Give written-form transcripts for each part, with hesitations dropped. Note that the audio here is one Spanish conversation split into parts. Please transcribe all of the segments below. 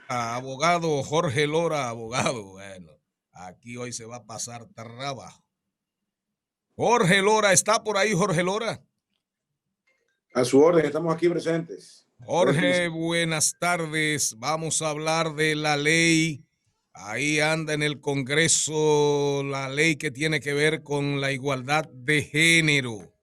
Abogado Jorge Lora, abogado. Bueno, aquí hoy se va a pasar trabajo. Jorge Lora, ¿está por ahí Jorge Lora? A su orden, estamos aquí presentes. Jorge, buenas tardes. Vamos a hablar de la ley. Ahí anda en el Congreso la ley que tiene que ver con la igualdad de género,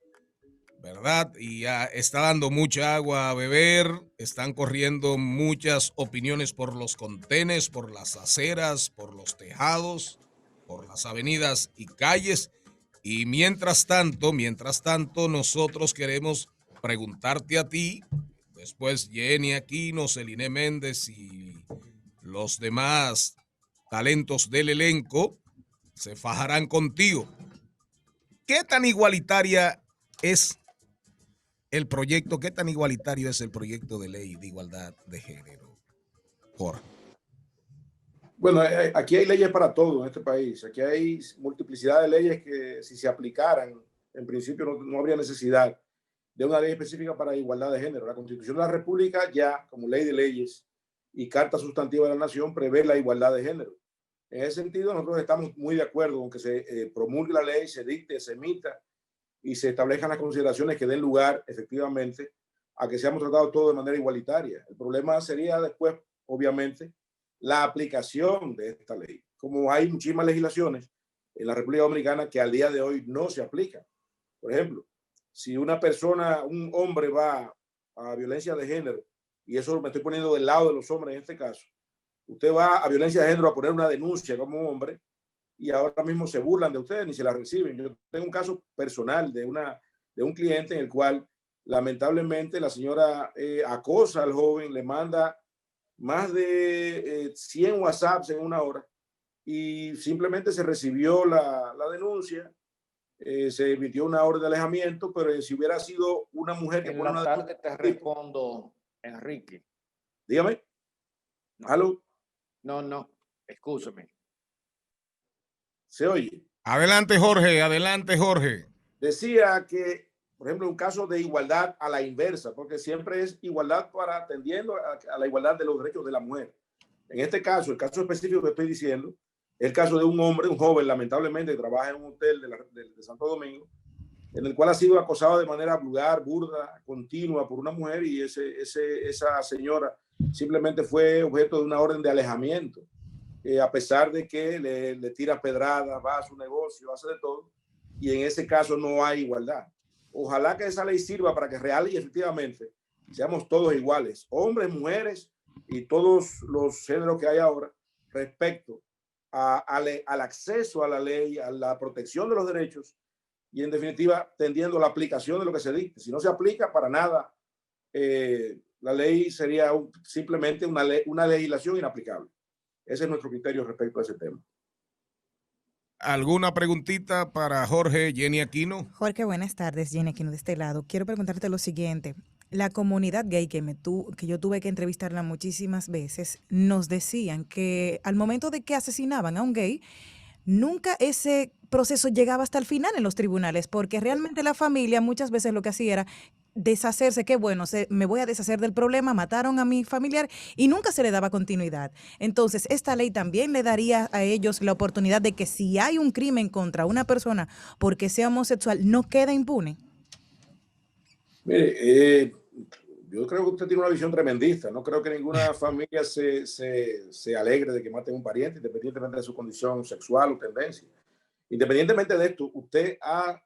¿verdad? Y ya está dando mucha agua a beber, están corriendo muchas opiniones por los contenes, por las aceras, por los tejados, por las avenidas y calles. Y mientras tanto, nosotros queremos preguntarte a ti, después Jenny Aquino, Celine Méndez y los demás talentos del elenco se fajarán contigo. ¿Qué tan igualitaria es el proyecto, qué tan igualitario es el proyecto de ley de igualdad de género? Jorge. Bueno, aquí hay leyes para todo en este país. Aquí hay multiplicidad de leyes que si se aplicaran, en principio no habría necesidad de una ley específica para igualdad de género. La Constitución de la República ya, como ley de leyes y carta sustantiva de la nación, prevé la igualdad de género. En ese sentido, nosotros estamos muy de acuerdo con que se promulgue la ley, se dicte, se emita y se establezcan las consideraciones que den lugar efectivamente a que seamos tratados todos de manera igualitaria. El problema sería después, obviamente, la aplicación de esta ley. Como hay muchísimas legislaciones en la República Dominicana que al día de hoy no se aplican. Por ejemplo, si una persona, un hombre va a violencia de género, y eso me estoy poniendo del lado de los hombres en este caso, usted va a violencia de género a poner una denuncia como hombre, y ahora mismo se burlan de ustedes ni se la reciben. Yo tengo un caso personal de un cliente en el cual lamentablemente la señora acosa al joven, le manda más de 100 WhatsApps en una hora y simplemente se recibió la denuncia, se emitió una orden de alejamiento, pero si hubiera sido una mujer que En pone la una tarde denuncia, te respondo, Enrique. dígame, No, ¿aló? no, escúchame. ¿Se oye? Adelante, Jorge, adelante, Jorge. Decía que, por ejemplo, un caso de igualdad a la inversa, porque siempre es igualdad para atendiendo a la igualdad de los derechos de la mujer. En este caso, el caso específico que estoy diciendo, es el caso de un hombre, un joven, lamentablemente, que trabaja en un hotel de Santo Domingo, en el cual ha sido acosado de manera vulgar, burda, continua por una mujer y esa señora simplemente fue objeto de una orden de alejamiento, a pesar de que le tira pedradas, va a su negocio, hace de todo, y en ese caso no hay igualdad. Ojalá que esa ley sirva para que real y efectivamente seamos todos iguales, hombres, mujeres y todos los géneros que hay ahora respecto al acceso a la ley, a la protección de los derechos y en definitiva tendiendo a la aplicación de lo que se dicte. Si no se aplica para nada, la ley sería simplemente una legislación inaplicable. Ese es nuestro criterio respecto a ese tema. ¿Alguna preguntita para Jorge, Jenny Aquino? Jorge, buenas tardes, Jenny Aquino de este lado. Quiero preguntarte lo siguiente. La comunidad gay que yo tuve que entrevistarla muchísimas veces, nos decían que al momento de que asesinaban a un gay, nunca ese proceso llegaba hasta el final en los tribunales, porque realmente la familia muchas veces lo que hacía era deshacerse, que bueno, me voy a deshacer del problema, mataron a mi familiar y nunca se le daba continuidad. Entonces, esta ley también le daría a ellos la oportunidad de que si hay un crimen contra una persona porque sea homosexual, no queda impune. Mire, yo creo que usted tiene una visión tremendista. No creo que ninguna familia se alegre de que maten a un pariente, independientemente de su condición sexual o tendencia. Independientemente de esto, usted ha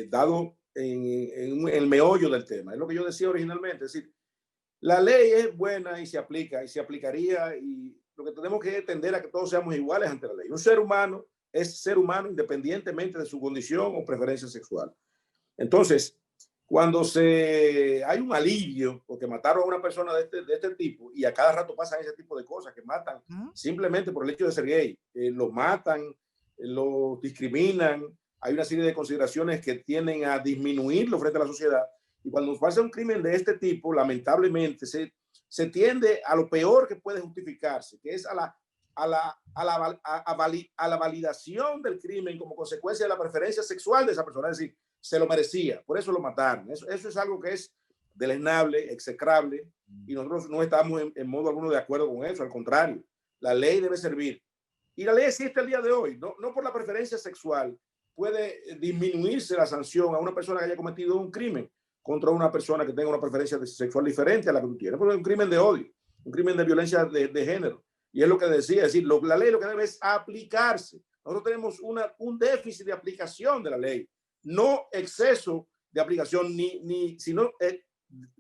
dado en el meollo del tema. Es lo que yo decía originalmente. Es decir, la ley es buena y se aplica y se aplicaría y lo que tenemos que tender a que todos seamos iguales ante la ley. Un ser humano es ser humano independientemente de su condición o preferencia sexual. Entonces, cuando hay un alivio porque mataron a una persona de este tipo y a cada rato pasan ese tipo de cosas que matan simplemente por el hecho de ser gay, los matan, los discriminan, hay una serie de consideraciones que tienden a disminuirlo frente a la sociedad y cuando pasa un crimen de este tipo, lamentablemente se tiende a lo peor que puede justificarse, que es a la validación del crimen como consecuencia de la preferencia sexual de esa persona, es decir, se lo merecía, por eso lo mataron. Eso es algo que es deleznable, execrable, y nosotros no estamos en modo alguno de acuerdo con eso. Al contrario, la ley debe servir. Y la ley existe el día de hoy. No por la preferencia sexual puede disminuirse la sanción a una persona que haya cometido un crimen contra una persona que tenga una preferencia sexual diferente a la que tú tienes. Porque es un crimen de odio, un crimen de violencia de género. Y es lo que decía, es decir, la ley lo que debe es aplicarse. Nosotros tenemos un déficit de aplicación de la ley, no exceso de aplicación, sino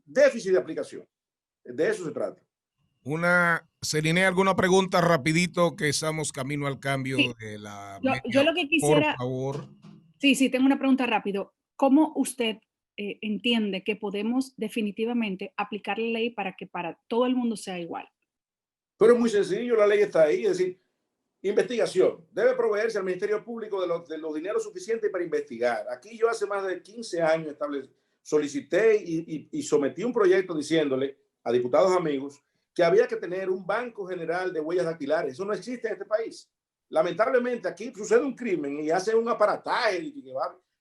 déficit de aplicación. De eso se trata. Celine, ¿alguna pregunta rapidito que estamos camino al cambio de la media? Yo lo que quisiera... Por favor. Sí, tengo una pregunta rápido. ¿Cómo usted entiende que podemos definitivamente aplicar la ley para que para todo el mundo sea igual? Pero es muy sencillo, la ley está ahí, es decir, investigación. Debe proveerse al Ministerio Público de los dineros suficientes para investigar. Aquí yo hace más de 15 años solicité y sometí un proyecto diciéndole a diputados amigos que había que tener un banco general de huellas dactilares. Eso no existe en este país. Lamentablemente aquí sucede un crimen y hace un aparataje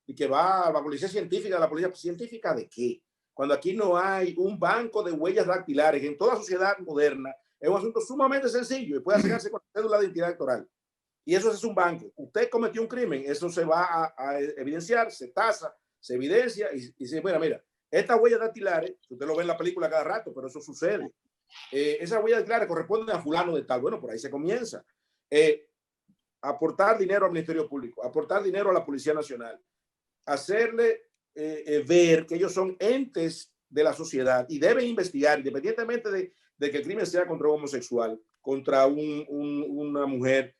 y que va a la policía científica. ¿La policía científica de qué? Cuando aquí no hay un banco de huellas dactilares en toda sociedad moderna. Es un asunto sumamente sencillo y puede hacerse con la cédula de identidad electoral. Y eso es un banco. Usted cometió un crimen, eso se va a evidenciar, se tasa, se evidencia y se mira, estas huellas dactilares, usted lo ve en la película cada rato, pero eso sucede. Esas huellas dactilares corresponden a fulano de tal. Bueno, por ahí se comienza. Aportar dinero al Ministerio Público, aportar dinero a la Policía Nacional, hacerle ver que ellos son entes de la sociedad y deben investigar, independientemente de que el crimen sea contra un homosexual, contra una mujer,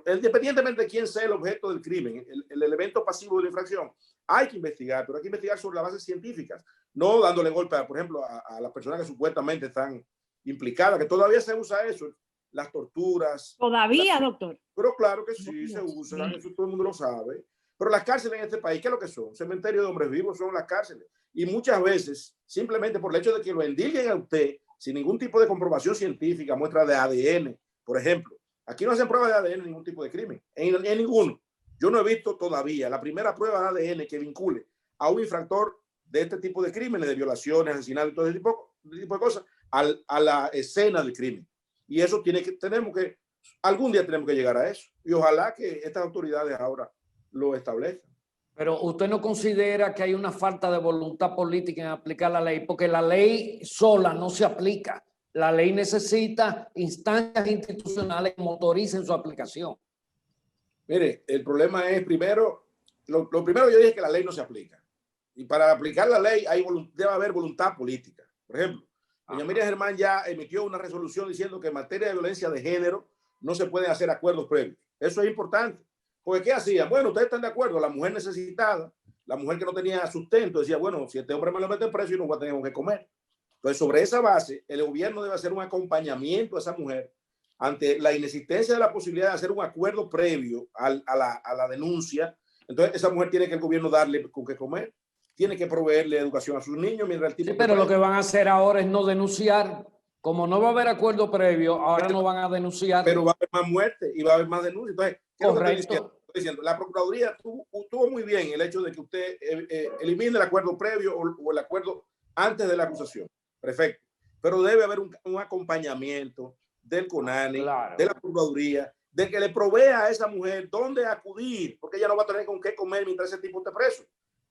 independientemente de quién sea el objeto del crimen, el elemento pasivo de la infracción, hay que investigar, pero hay que investigar sobre las bases científicas, no dándole golpe, por ejemplo, a las personas que supuestamente están implicadas, que todavía se usa eso, las torturas. ¿Todavía, doctor? Pero claro que sí, se usan, eso todo el mundo lo sabe. Pero las cárceles en este país, ¿qué es lo que son? Cementerio de hombres vivos son las cárceles. Y muchas veces, simplemente por el hecho de que lo endilguen a usted, sin ningún tipo de comprobación científica, muestra de ADN, por ejemplo. Aquí no hacen pruebas de ADN en ningún tipo de crimen, en ninguno. Yo no he visto todavía la primera prueba de ADN que vincule a un infractor de este tipo de crímenes, de violaciones, asesinatos, todo ese tipo de cosas, a la escena del crimen. Y eso algún día tenemos que llegar a eso. Y ojalá que estas autoridades ahora lo establezcan. Pero usted no considera que hay una falta de voluntad política en aplicar la ley, porque la ley sola no se aplica. La ley necesita instancias institucionales que motoricen su aplicación. Mire, el problema es primero, lo primero yo dije que la ley no se aplica. Y para aplicar la ley debe haber voluntad política. Por ejemplo, doña Miriam Germán ya emitió una resolución diciendo que en materia de violencia de género no se pueden hacer acuerdos previos. Eso es importante. Porque ¿qué hacían? Bueno, ustedes están de acuerdo, la mujer necesitada, la mujer que no tenía sustento, decía, bueno, si este hombre me lo mete preso, yo no voy a tener que comer. Entonces, sobre esa base, el gobierno debe hacer un acompañamiento a esa mujer ante la inexistencia de la posibilidad de hacer un acuerdo previo a la denuncia. Entonces, esa mujer tiene que el gobierno darle con qué comer, tiene que proveerle educación a sus niños mientras el tipo... Sí, pero lo que van a hacer ahora es no denunciar. Como no va a haber acuerdo previo, ahora no van a denunciar. Pero va a haber más muertes y va a haber más denuncias. Entonces, ¿qué es lo que estoy diciendo? La Procuraduría tuvo muy bien el hecho de que usted elimine el acuerdo previo o el acuerdo antes de la acusación. Perfecto. Pero debe haber un acompañamiento del CONANI, de la Procuraduría, de que le provea a esa mujer dónde acudir, porque ella no va a tener con qué comer mientras ese tipo esté preso,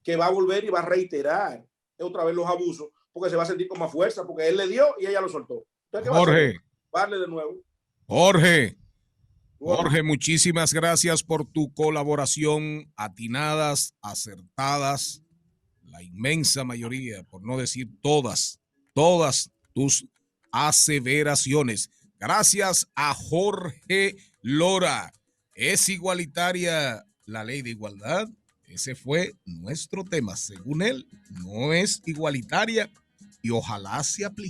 que va a volver y va a reiterar otra vez los abusos, porque se va a sentir con más fuerza, porque él le dio y ella lo soltó. Entonces, ¿qué Jorge. va a hacer? Darle de nuevo. Jorge, muchísimas gracias por tu colaboración, atinadas, acertadas, la inmensa mayoría, por no decir todas tus aseveraciones. Gracias a Jorge Lora. ¿Es igualitaria la ley de igualdad? Ese fue nuestro tema. Según él, no es igualitaria y ojalá se aplique.